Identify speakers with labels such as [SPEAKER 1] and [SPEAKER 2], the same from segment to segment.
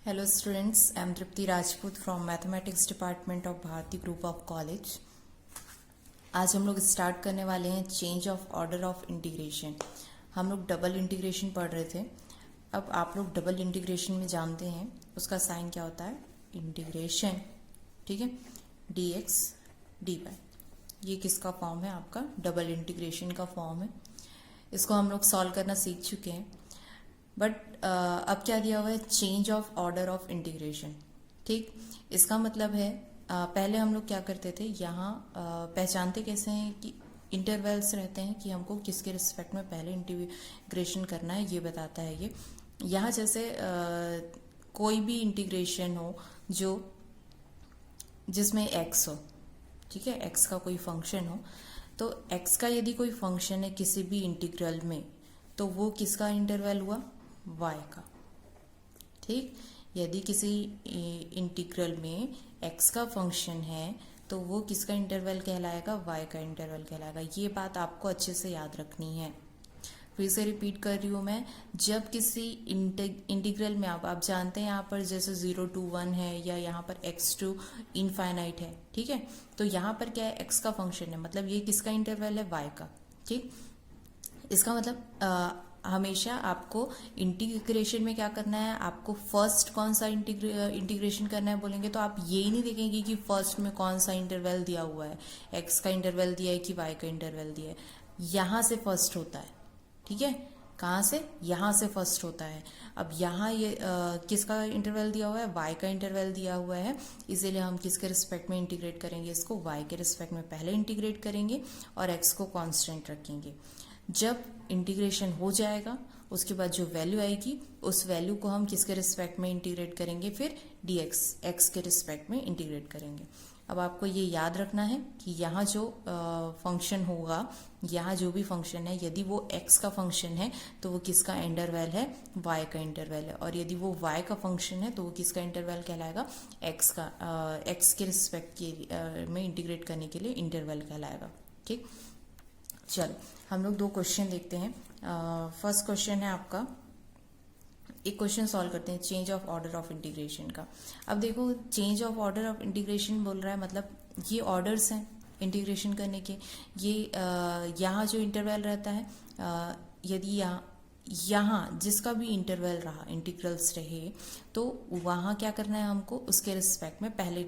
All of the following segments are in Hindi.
[SPEAKER 1] Hello students, I am Tripti Rajput from Mathematics Department of Bharati Group of College। आज हम लोग स्टार्ट करने वाले हैं change of order of integration. हम लोग डबल इंटीग्रेशन पढ़ रहे थे। अब आप लोग डबल इंटीग्रेशन में जानते हैं उसका साइन क्या होता है, इंटीग्रेशन, ठीक है, dx dy। ये किसका फॉर्म है, आपका डबल इंटीग्रेशन का फॉर्म है। इसको हम लोग सॉल्व करना सीख चुके हैं। बट अब क्या दिया हुआ है, change of order of integration. ठीक, इसका मतलब है पहले हम लोग क्या करते थे, यहाँ पहचानते कैसे हैं कि इंटरवल्स रहते हैं कि हमको किसके रिस्पेक्ट में पहले इंटीग्रेशन करना है, ये बताता है ये। यहाँ जैसे कोई भी इंटीग्रेशन हो जो जिसमें x हो, ठीक है, x का कोई फंक्शन हो, तो x का यदि कोई फंक्शन है किसी भी इंटीग्रल में, तो वो किसका इंटरवल हुआ, y का। ठीक, यदि किसी इंटीग्रल में x का फंक्शन है तो वो किसका इंटरवल कहलाएगा, y का इंटरवल कहलाएगा। ये बात आपको अच्छे से याद रखनी है। फिर से रिपीट कर रही हूँ मैं, जब किसी इंटीग्रल में आप जानते हैं यहाँ पर जैसे 0 to 1 है या यहाँ पर x to इनफाइनाइट है, ठीक है, तो यहाँ पर क्या है, x का फंक्शन है, मतलब ये किसका इंटरवल है, y का। ठीक, इसका मतलब हमेशा आपको इंटीग्रेशन में क्या करना है, आपको फर्स्ट कौन सा इंटीग्रेशन करना है बोलेंगे तो आप ये नहीं देखेंगे कि फर्स्ट में कौन सा इंटरवल दिया हुआ है, x का इंटरवल दिया है कि y का इंटरवल दिया है। यहाँ से फर्स्ट होता है, ठीक है, कहाँ से, यहाँ से फर्स्ट होता है। अब यहाँ ये किसका इंटरवल दिया हुआ है, y का इंटरवल दिया हुआ है, इसीलिए हम किसके रिस्पेक्ट में इंटीग्रेट करेंगे, इसको y के रिस्पेक्ट में पहले इंटीग्रेट करेंगे और x को कांस्टेंट रखेंगे। जब इंटीग्रेशन हो जाएगा उसके बाद जो वैल्यू आएगी उस वैल्यू को हम किसके रिस्पेक्ट में इंटीग्रेट करेंगे, फिर dx x के रिस्पेक्ट में इंटीग्रेट करेंगे। अब आपको ये याद रखना है कि यहाँ जो फंक्शन होगा, यहाँ जो भी फंक्शन है, यदि वो x का फंक्शन है तो वो किसका इंटरवल है, y का इंटरवल है, और यदि वो y का फंक्शन है तो वो किसका इंटरवल कहलाएगा, x का, x के रिस्पेक्ट के में इंटीग्रेट करने के लिए इंटरवल कहलाएगा। ठीक, चलो हम लोग दो क्वेश्चन देखते हैं। फर्स्ट क्वेश्चन है आपका, एक क्वेश्चन सॉल्व करते हैं change of order of integration का। अब देखो, change of order of integration बोल रहा है, मतलब ये ऑर्डर्स हैं इंटीग्रेशन करने के। ये यहाँ जो इंटरवल रहता है, यदि यहाँ जिसका भी इंटरवल रहा, इंटीग्रल्स रहे, तो वहाँ क्या करना है, हमको उसके रिस्पेक्ट में पहले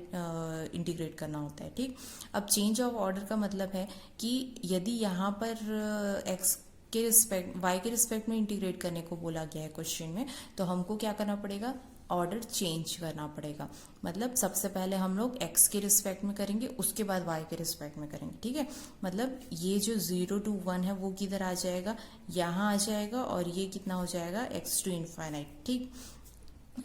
[SPEAKER 1] इंटीग्रेट करना होता है। ठीक, अब चेंज ऑफ ऑर्डर का मतलब है कि यदि यहाँ पर x के रिस्पेक्ट, y के रिस्पेक्ट में इंटीग्रेट करने को बोला गया है क्वेश्चन में, तो हमको क्या करना पड़ेगा, ऑर्डर चेंज करना पड़ेगा। मतलब सबसे पहले हम लोग x के रिस्पेक्ट में करेंगे, उसके बाद y के रिस्पेक्ट में करेंगे। ठीक है, मतलब ये जो 0 to 1 है वो किधर आ जाएगा, यहाँ आ जाएगा, और ये कितना हो जाएगा, x to इनफाइनाइट। ठीक,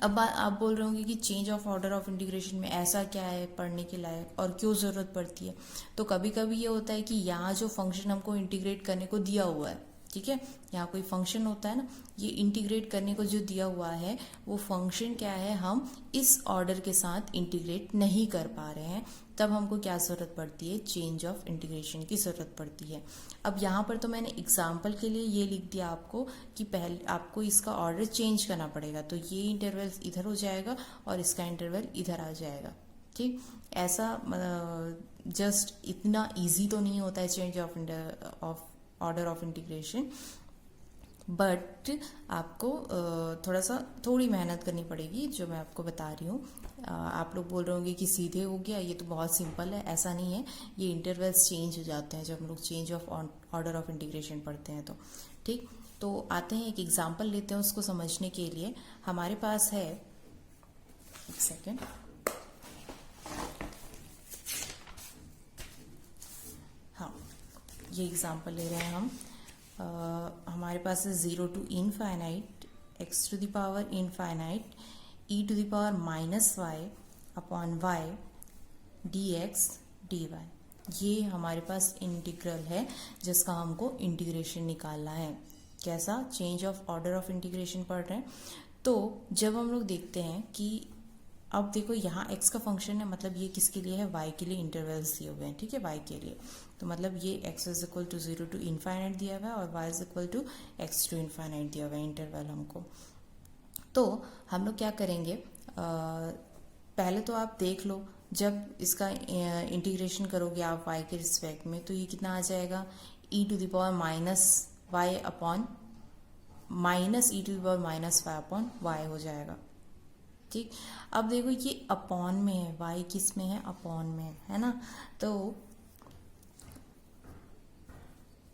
[SPEAKER 1] अब आप बोल रहे होंगे कि change of order of integration में ऐसा क्या है पढ़ने के लायक और क्यों ज़रूरत पड़ती है। तो कभी कभी ये होता है कि यहाँ जो फंक्शन हमको इंटीग्रेट करने को दिया हुआ है, ठीक है, यहाँ कोई फंक्शन होता है ना, ये इंटीग्रेट करने को जो दिया हुआ है वो फंक्शन क्या है, हम इस ऑर्डर के साथ इंटीग्रेट नहीं कर पा रहे हैं, तब हमको क्या ज़रूरत पड़ती है, चेंज ऑफ इंटीग्रेशन की ज़रूरत पड़ती है। अब यहाँ पर तो मैंने एग्जाम्पल के लिए ये लिख दिया आपको कि पहले आपको इसका ऑर्डर चेंज करना पड़ेगा, तो ये इंटरवल इधर हो जाएगा और इसका इंटरवल इधर आ जाएगा। ठीक, ऐसा जस्ट इतना ईजी तो नहीं होता है change of order of integration, but आपको थोड़ी मेहनत करनी पड़ेगी, जो मैं आपको बता रही हूँ। आप लोग बोल रहे होंगे कि सीधे हो गया, ये तो बहुत सिंपल है। ऐसा नहीं है, ये इंटरवल्स चेंज हो जाते हैं जब हम लोग change of order of integration पढ़ते हैं तो। ठीक, तो आते हैं, एक एग्जांपल लेते हैं उसको समझने के लिए। हमारे पास है, एक सेकेंड, हाँ, ये एग्जांपल ले रहे हैं हम। हमारे पास है 0 to infinite x to the power infinite e to the power minus y upon y dx dy। ये हमारे पास इंटीग्रल है जिसका हमको इंटीग्रेशन निकालना है। कैसा, change of order of integration पढ़ रहे हैं। तो जब हम लोग देखते हैं कि अब देखो यहाँ x का फंक्शन है, मतलब ये किसके लिए है, y के लिए इंटरवल्स दिए हुए हैं। ठीक है, y के लिए, तो मतलब ये x is equal to 0 to infinite दिया हुआ है और y is equal to x to infinite दिया हुआ है इंटरवल हमको। तो हम लोग क्या करेंगे, पहले तो आप देख लो, जब इसका इंटीग्रेशन करोगे आप y के रिस्पेक्ट में, तो ये कितना आ जाएगा, e to the power minus Y upon minus E to the power minus Y upon Y हो जाएगा। ठीक, अब देखो ये अपॉन में है, y किस में है, अपॉन में है ना, तो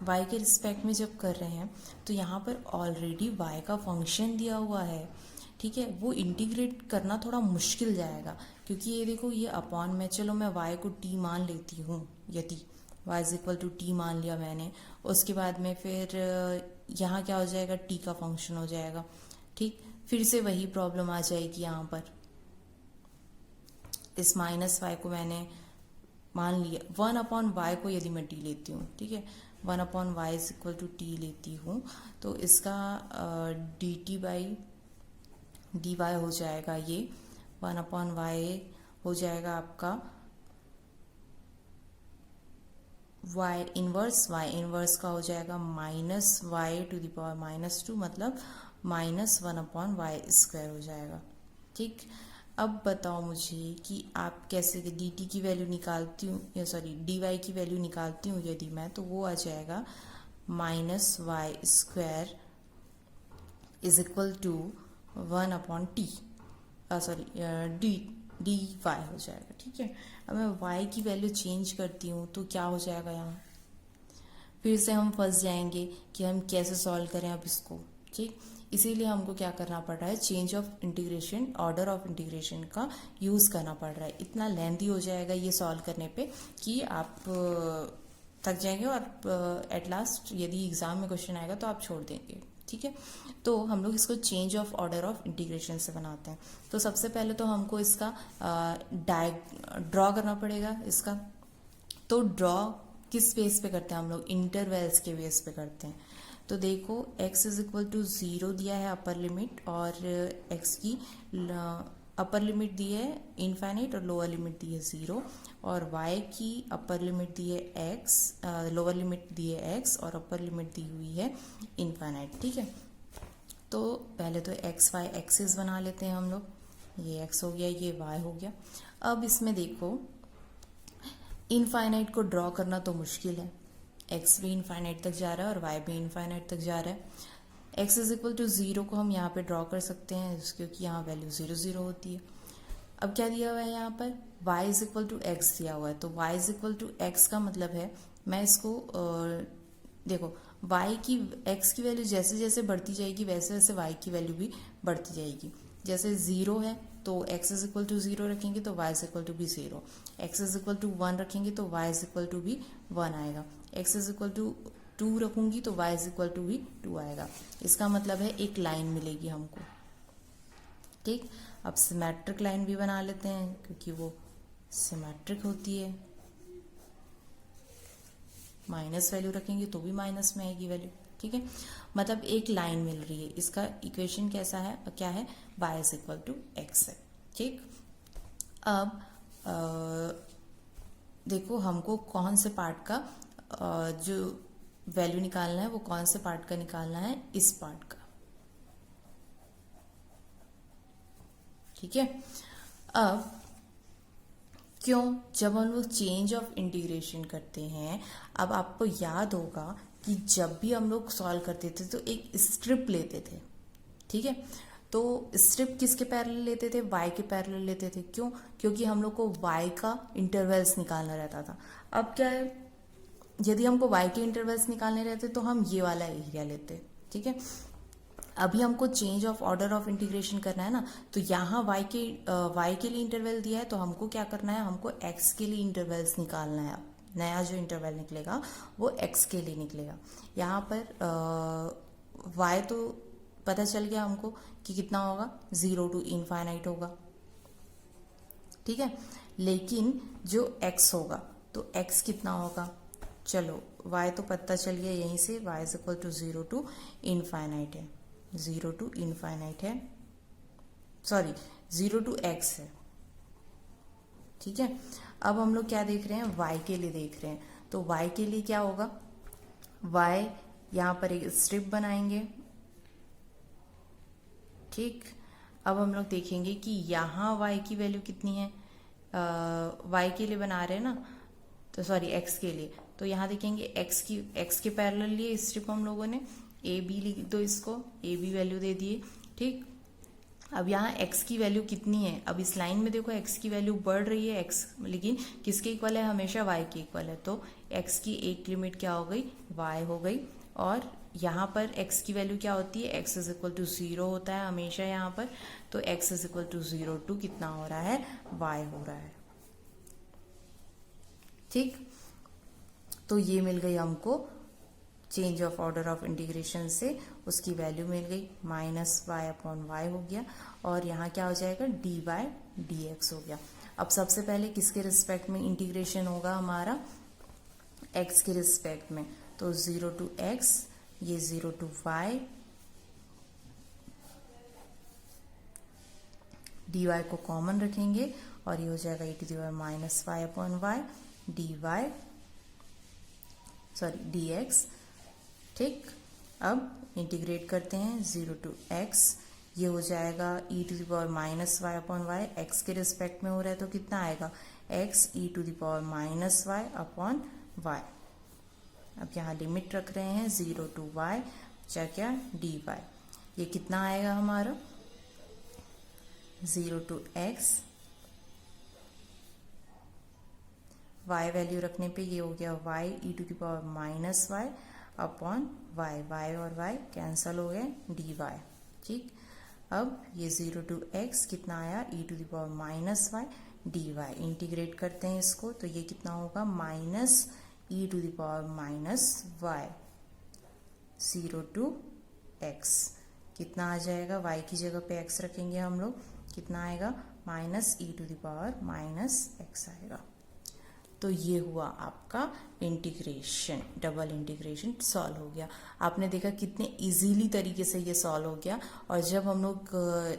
[SPEAKER 1] y के रिस्पेक्ट में जब कर रहे हैं तो यहाँ पर ऑलरेडी y का फंक्शन दिया हुआ है। ठीक है, वो इंटीग्रेट करना थोड़ा मुश्किल जाएगा, क्योंकि ये देखो ये अपॉन में, चलो मैं y को t मान लेती हूँ, यदि y is equal to t मान लिया मैंने, उसके बाद में फिर यहाँ क्या हो जाएगा, t का फंक्शन हो जाएगा। ठीक, फिर से वही प्रॉब्लम आ जाएगी यहाँ पर, इस माइनस वाई को मैंने मान लिया, 1 अपॉन वाई को यदि मैं t लेती हूँ, ठीक है, 1 upon Y is equal to T लेती हूँ, तो इसका D T by D Y हो जाएगा, ये 1 अपॉन वाई हो जाएगा आपका y इनवर्स का हो जाएगा minus Y to the power minus 2, मतलब माइनस 1 अपॉन वाई स्क्वायर हो जाएगा। ठीक, अब बताओ मुझे कि आप कैसे डी टी की वैल्यू निकालती हूँ, या सॉरी डी वाई की वैल्यू निकालती हूँ यदि मैं, तो वो आ जाएगा minus Y square is equal to 1 upon T, sorry D Y हो जाएगा। ठीक है, अब मैं y की वैल्यू चेंज करती हूँ तो क्या हो जाएगा, यहाँ फिर से हम फंस जाएंगे कि हम कैसे सॉल्व करें अब इसको। ठीक, इसीलिए हमको क्या करना पड़ रहा है, change of integration, order of integration का यूज़ करना पड़ रहा है। इतना लेंथी हो जाएगा ये सॉल्व करने पे कि आप थक जाएंगे, और एट लास्ट यदि एग्जाम में क्वेश्चन आएगा तो आप छोड़ देंगे। ठीक है, तो हम लोग इसको change of order of integration से बनाते हैं। तो सबसे पहले तो हमको इसका ड्रॉ करना पड़ेगा इसका। तो ड्रॉ किस बेस पे करते हैं हम लोग, इंटरवैल्स के बेस पे करते हैं। तो देखो x इज इक्वल टू 0 दिया है अपर लिमिट, और x की अपर लिमिट दी है इनफाइनाइट और लोअर लिमिट दी है 0, और y की अपर लिमिट दी है x, लोअर लिमिट दी है x, और अपर लिमिट दी हुई है इनफाइनाइट। ठीक है, तो पहले तो एक्स वाई एक्सिस बना लेते हैं हम लोग, ये x हो गया, ये y हो गया। अब इसमें देखो इनफाइनाइट को ड्रॉ करना तो मुश्किल है, x भी इनफाइनाइट तक जा रहा है और y भी इनफाइनाइट तक जा रहा है। x इज इक्वल टू 0 को हम यहाँ पे ड्रॉ कर सकते हैं, क्योंकि यहाँ वैल्यू 0 0 होती है। अब क्या दिया हुआ है यहाँ पर, y is equal to X दिया हुआ है, तो y is equal to X का मतलब है, मैं इसको देखो y की x की वैल्यू जैसे जैसे बढ़ती जाएगी वैसे वैसे y की वैल्यू भी बढ़ती जाएगी। जैसे 0 है तो x इज इक्वल टू 0 रखेंगे तो y इज इक्वल टू भी 0, x इज इक्वल टू 1 रखेंगे तो y इज इक्वल टू भी 1 आएगा, x इज इक्वल टू 2 रखूंगी तो y इज इक्वल टू भी 2 आएगा। इसका मतलब है एक लाइन मिलेगी हमको। ठीक, अब सिमेट्रिक लाइन भी बना लेते हैं, क्योंकि वो सिमेट्रिक होती है, माइनस वैल्यू रखेंगे तो भी माइनस में आएगी वैल्यू। ठीक है, मतलब एक लाइन मिल रही है। इसका इक्वेशन कैसा है, क्या है, y is equal to X है। ठीक, अब देखो हमको कौन से पार्ट का जो वैल्यू निकालना है, वो कौन से पार्ट का निकालना है, इस पार्ट का। ठीक है, अब क्यों, जब हम लोग चेंज ऑफ इंटीग्रेशन करते हैं, अब आपको याद होगा कि जब भी हम लोग सॉल्व करते थे तो एक स्ट्रिप लेते थे। ठीक है, तो स्ट्रिप किसके पैरेलल लेते थे, y के पैरेलल लेते थे। क्यों, क्योंकि हम लोग को y का इंटरवल्स निकालना रहता था। अब क्या है, यदि हमको y के इंटरवल्स निकालने रहते तो हम ये वाला एरिया लेते। ठीक है, अभी हमको change of order of integration करना है ना, तो यहाँ y के लिए इंटरवल दिया है, तो हमको क्या करना है, हमको x के लिए इंटरवल्स निकालना है। नया जो इंटरवल निकलेगा वो x के लिए निकलेगा। यहाँ पर y तो पता चल गया हमको कि कितना होगा, 0 टू इनफाइनाइट होगा। ठीक है, लेकिन जो x होगा तो x कितना होगा, चलो y तो पता चल गया यहीं से, y is equal to 0 to infinite है, 0 टू इनफाइनाइट है, सॉरी 0 टू x है। ठीक है, अब हम लोग क्या देख रहे हैं, y के लिए देख रहे हैं। तो y के लिए क्या होगा, y यहाँ पर एक स्ट्रिप बनाएंगे। ठीक, अब हम लोग देखेंगे कि यहाँ y की वैल्यू कितनी है, y के लिए बना रहे हैं ना, तो सॉरी x के लिए, तो यहाँ देखेंगे x के पैरेलल लिए स्ट्रिप हम लोगों ने, ए बी लिख दो, इसको ए बी वैल्यू दे दिए। ठीक, अब यहाँ x की वैल्यू कितनी है, अब इस लाइन में देखो x की वैल्यू बढ़ रही है, x लेकिन किसके इक्वल है, हमेशा y के इक्वल है, तो x की एक लिमिट क्या हो गई, y हो गई। और यहाँ पर x की वैल्यू क्या होती है, x इज इक्वल टू 0 होता है हमेशा यहाँ पर, तो x is equal to 0 to कितना हो रहा है, y हो रहा है। ठीक, तो ये मिल गई हमको change of order of integration से, उसकी वैल्यू मिल गई, माइनस वाई अपॉन वाई हो गया, और यहाँ क्या हो जाएगा, डी वाई डी एक्स हो गया। अब सबसे पहले किसके रिस्पेक्ट में इंटीग्रेशन होगा हमारा, x के रिस्पेक्ट में, तो 0 टू x, ये 0 टू y, डी वाई को कॉमन रखेंगे और ये हो जाएगा e to the power minus Y upon Y D Y, sorry D X. ठीक, अब इंटीग्रेट करते हैं 0 टू x, ये हो जाएगा e to the power minus Y upon Y, X के रिस्पेक्ट में हो रहा है तो कितना आएगा, x e to the power minus Y upon Y. अब यहाँ लिमिट रख रहे हैं 0 टू y, क्या क्या dy, ये कितना आएगा हमारा 0 टू x, y वैल्यू रखने पे ये हो गया y e to the power minus Y upon y, y और y कैंसल हो गए, dy। ठीक, अब ये 0 टू x कितना आया, e to the power minus Y dy, integrate करते हैं इसको, तो ये कितना होगा, minus e to the power minus Y 0 to x, कितना आ जाएगा, y की जगह पे x रखेंगे हम लोग, कितना आएगा, minus e to the power minus x आएगा। तो ये हुआ आपका इंटीग्रेशन, डबल इंटीग्रेशन सॉल्व हो गया। आपने देखा कितने इजीली तरीके से ये सॉल्व हो गया, और जब हम लोग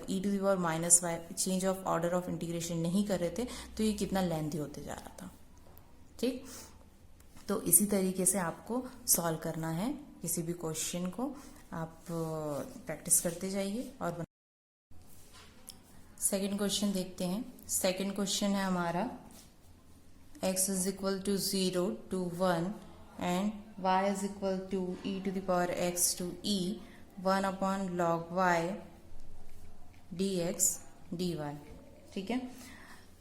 [SPEAKER 1] e to the power minus Y change of order of integration नहीं कर रहे थे तो ये कितना लेंथी होते जा रहा था। ठीक, तो इसी तरीके से आपको सॉल्व करना है किसी भी क्वेश्चन को, आप प्रैक्टिस करते जाइए। और सेकंड क्वेश्चन देखते हैं। सेकंड क्वेश्चन है हमारा x is equal to 0 to 1 and y is equal to e to the power x to e 1 upon log y dx dy। ठीक है,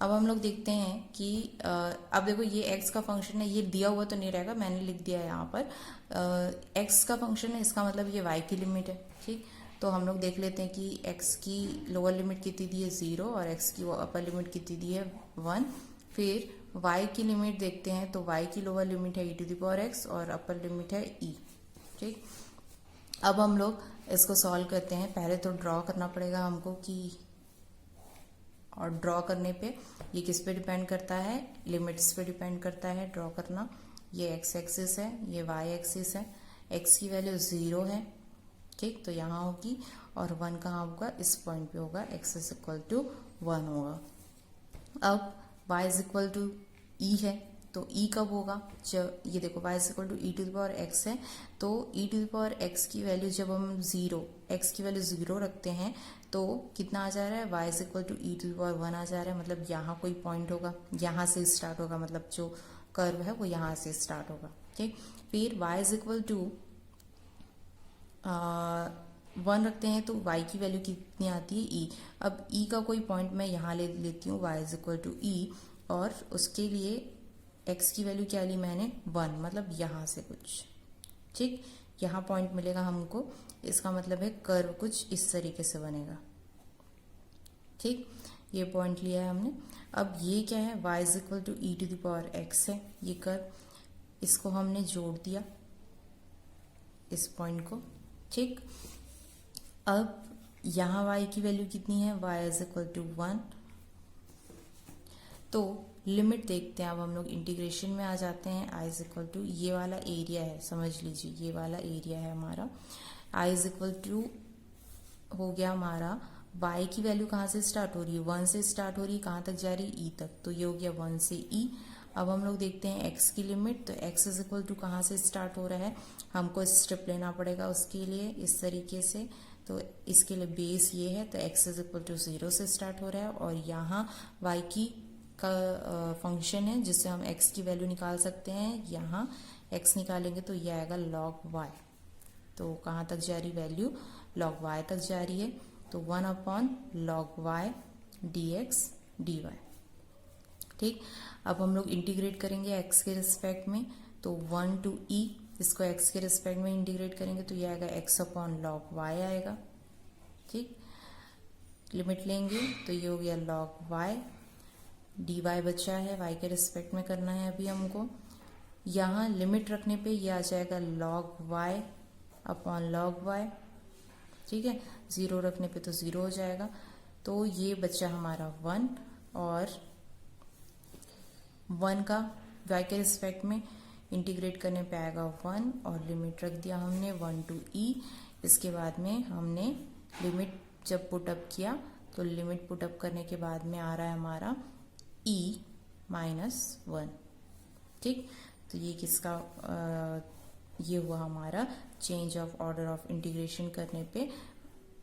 [SPEAKER 1] अब हम लोग देखते हैं कि अब देखो ये x का फंक्शन है, ये दिया हुआ तो नहीं रहेगा, मैंने लिख दिया है यहाँ पर x का फंक्शन है, इसका मतलब ये y की लिमिट है। ठीक, तो हम लोग देख लेते हैं कि x की लोअर लिमिट कितनी दी है 0 और x की अपर लिमिट कितनी दी है 1। फिर y की लिमिट देखते हैं, तो y की लोअर लिमिट है e to the power x और अपर लिमिट है e। ठीक, अब हम लोग इसको सॉल्व करते हैं। पहले तो ड्रॉ करना पड़ेगा हमको कि, और ड्रॉ करने पे ये किस पे डिपेंड करता है, लिमिट्स पे डिपेंड करता है ड्रॉ करना। ये x एक्सिस है, ये y एक्सिस है, x की वैल्यू 0 है। ठीक, तो यहाँ होगी, और 1 कहाँ होगा, इस पॉइंट पे होगा, x इज इक्वल टू 1 होगा। अब y is equal to e है, तो e कब होगा, जब ये देखो y is equal to e to the power x है, तो e to the power x की वैल्यू जब हम 0, x की वैल्यू 0 रखते हैं तो कितना आ जा रहा है, y is equal to e to the power 1 आ जा रहा है। मतलब यहाँ कोई पॉइंट होगा, यहाँ से स्टार्ट होगा, मतलब जो कर्व है वो यहाँ से स्टार्ट होगा। ठीक, फिर y इज इक्वल टू 1 रखते हैं तो y की वैल्यू कितनी आती है, e। अब e का कोई पॉइंट मैं यहाँ ले लेती हूँ, y is equal to e, और उसके लिए x की वैल्यू क्या ली मैंने 1, मतलब यहाँ से कुछ। ठीक, यहाँ पॉइंट मिलेगा हमको, इसका मतलब है कर्व कुछ इस तरीके से बनेगा। ठीक, ये पॉइंट लिया है हमने। अब ये क्या है, y is equal to e to the power x है ये कर्व, इसको हमने जोड़ दिया इस पॉइंट को। ठीक, अब यहाँ y की वैल्यू कितनी है, y इज इक्वल टू 1। तो लिमिट देखते हैं, अब हम लोग इंटीग्रेशन में आ जाते हैं। i इज इक्वल टू, ये वाला एरिया है, समझ लीजिए ये वाला एरिया है हमारा। i इज इक्वल टू हो गया हमारा, y की वैल्यू कहाँ से स्टार्ट हो रही है, 1 से स्टार्ट हो रही है, कहाँ तक जा रही है, e तक, तो ये हो गया 1 से e। अब हम लोग देखते हैं x की लिमिट, तो x इज इक्वल टू कहाँ से स्टार्ट हो रहा है, हमको स्टेप लेना पड़ेगा उसके लिए इस तरीके से। तो इसके लिए बेस ये है, तो x इज इक्वल टू 0 से स्टार्ट हो रहा है और यहाँ y की का फंक्शन है जिससे हम x की वैल्यू निकाल सकते हैं। यहाँ x निकालेंगे तो ये आएगा log y। तो कहाँ तक जा रही वैल्यू, log y तक जा रही है। तो 1/log y dx dy। ठीक, अब हम लोग इंटीग्रेट करेंगे x के रिस्पेक्ट में, तो 1 to e इसको x के रिस्पेक्ट में इंटीग्रेट करेंगे तो ये आएगा x/log y आएगा। ठीक, लिमिट लेंगे तो ये हो गया log y, dy बचा है, y के रिस्पेक्ट में करना है अभी हमको। यहाँ लिमिट रखने पे ये आ जाएगा log y/log y। ठीक है, 0 रखने पे तो 0 हो जाएगा। तो ये बचा हमारा 1 और 1 का y के रिस्पेक्ट में इंटीग्रेट करने पे आएगा 1 और लिमिट रख दिया हमने 1 to e। इसके बाद में हमने लिमिट जब पुटअप किया तो लिमिट पुटअप करने के बाद में आ रहा है हमारा e -1। ठीक, तो ये किसका ये हुआ हमारा change of order of integration करने पे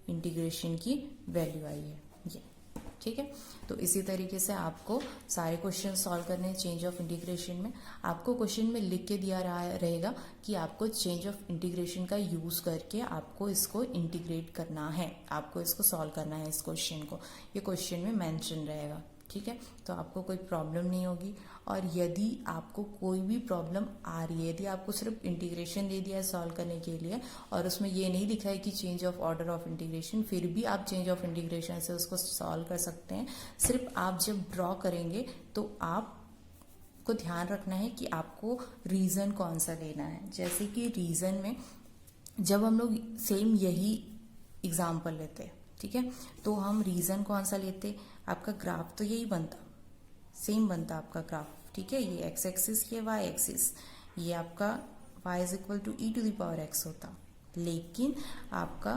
[SPEAKER 1] इंटीग्रेशन की वैल्यू आई है ये। ठीक है, तो इसी तरीके से आपको सारे क्वेश्चन सॉल्व करने हैं चेंज ऑफ इंटीग्रेशन में। आपको क्वेश्चन में लिख के दिया रहेगा कि आपको चेंज ऑफ इंटीग्रेशन का यूज करके आपको इसको इंटीग्रेट करना है, आपको इसको सॉल्व करना है इस क्वेश्चन को, ये क्वेश्चन में मेंशन रहेगा। ठीक है, तो आपको कोई प्रॉब्लम नहीं होगी। और यदि आपको कोई भी प्रॉब्लम आ रही है, यदि आपको सिर्फ इंटीग्रेशन दे दिया है सॉल्व करने के लिए और उसमें ये नहीं लिखा है कि change of order of integration, फिर भी आप चेंज ऑफ इंटीग्रेशन से उसको सॉल्व कर सकते हैं। सिर्फ आप जब ड्रॉ करेंगे तो आपको ध्यान रखना है कि आपको रीजन कौन सा लेना है। जैसे कि रीजन में जब हम लोग सेम यही एग्जाम्पल लेते हैं, ठीक है, तो हम रीजन कौन सा लेते, आपका ग्राफ तो यही बनता, सेम बनता आपका ग्राफ। ठीक है, ये x एक्सिस, ये y एक्सिस, ये आपका y is equal to e to the power x होता, लेकिन आपका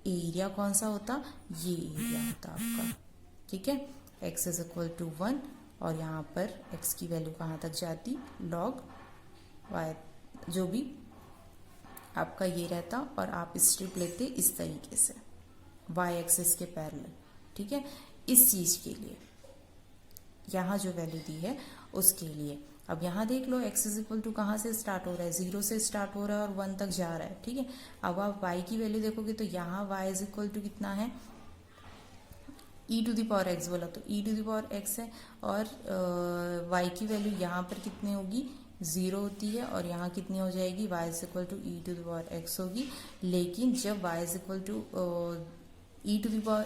[SPEAKER 1] एरिया कौन सा होता, ये एरिया होता आपका। ठीक है, x इज इक्वल टू 1 और यहाँ पर x की वैल्यू कहाँ तक जाती, log y, जो भी आपका ये रहता और आप स्ट्रिप लेते इस तरीके से y एक्सिस के पैरेलल। ठीक है, इस चीज के लिए यहाँ जो वैल्यू दी है उसके लिए। अब यहाँ देख लो x इज इक्वल टू कहाँ से स्टार्ट हो रहा है, 0 से स्टार्ट हो रहा है और 1 तक जा रहा है। ठीक है, अब आप y की वैल्यू देखोगे तो यहाँ y इज इक्वल टू कितना है, e to the power x बोला तो e to the power x है और y की वैल्यू यहाँ पर कितनी होगी, 0 होती है और यहाँ कितनी हो जाएगी, y is equal to e to the power x होगी। लेकिन जब y is equal to e to the power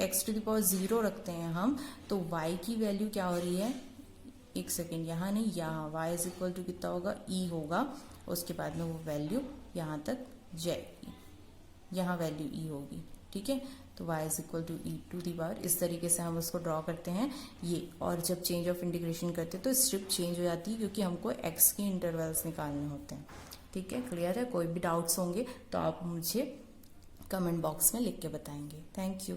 [SPEAKER 1] x to the power 0 रखते हैं हम, तो y की वैल्यू क्या हो रही है, एक सेकेंड, यहाँ नहीं, यहाँ y इज इक्वल टू कितना होगा, e होगा, उसके बाद में वो वैल्यू यहाँ तक जाएगी, यहाँ वैल्यू e होगी। ठीक है, तो y is equal to e to the power, इस तरीके से हम उसको ड्रॉ करते हैं ये। और जब चेंज ऑफ इंटीग्रेशन करते हैं तो स्ट्रिप चेंज हो जाती है क्योंकि हमको x के इंटरवल्स निकालने होते हैं। ठीक है, क्लियर है, कोई भी डाउट्स होंगे तो आप मुझे कमेंट बॉक्स में लिख के बताएंगे। Thank you.